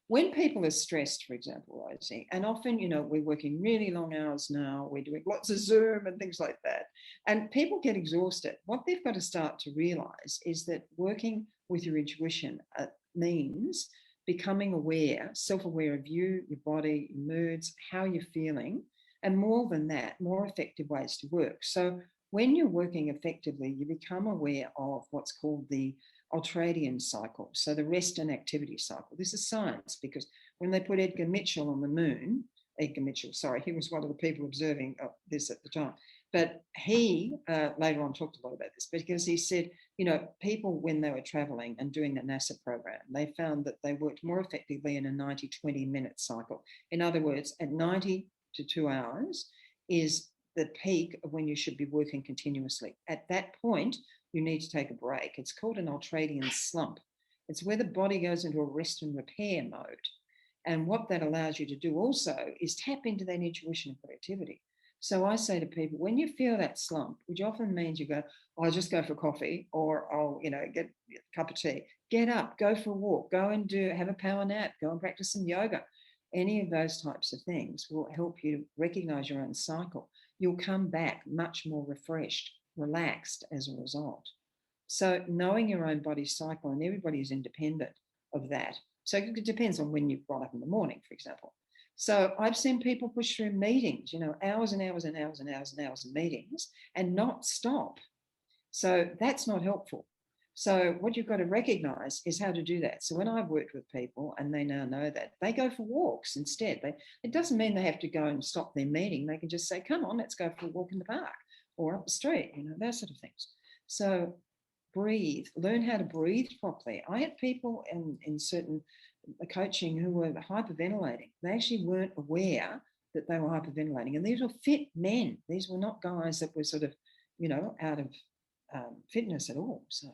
When people are stressed, for example, Rosie, and often, we're working really long hours now, we're doing lots of Zoom and things like that, and people get exhausted. What they've got to start to realize is that working with your intuition means becoming aware, self-aware of you, your body, your moods, how you're feeling, and more than that, more effective ways to work. So when you're working effectively, you become aware of what's called the ultradian cycle, so the rest and activity cycle. This is science, because when they put Edgar Mitchell on the moon, Edgar Mitchell, sorry, he was one of the people observing this at the time, but he later on talked a lot about this, because he said, people, when they were traveling and doing the NASA program, they found that they worked more effectively in a 90-20 minute cycle. In other words, at 90 to 2 hours is the peak of when you should be working continuously. At that point, you need to take a break. It's called an ultradian slump. It's where the body goes into a rest and repair mode. And what that allows you to do also is tap into that intuition and creativity. So I say to people, when you feel that slump, which often means you go, I'll just go for coffee, or I'll, get a cup of tea, get up, go for a walk, go and have a power nap, go and practice some yoga. Any of those types of things will help you recognize your own cycle. You'll come back much more refreshed, relaxed as a result. So knowing your own body cycle, and everybody is independent of that. So it depends on when you've got up in the morning, for example. So I've seen people push through meetings, hours and hours and hours and hours and hours of meetings and not stop. So that's not helpful. So what you've got to recognize is how to do that. So when I've worked with people and they now know that, they go for walks instead. It doesn't mean they have to go and stop their meeting. They can just say, come on, let's go for a walk in the park or up the street, those sort of things. So breathe, learn how to breathe properly. I had people in certain coaching who were hyperventilating. They actually weren't aware that they were hyperventilating. And these were fit men. These were not guys that were sort of, out of fitness at all. So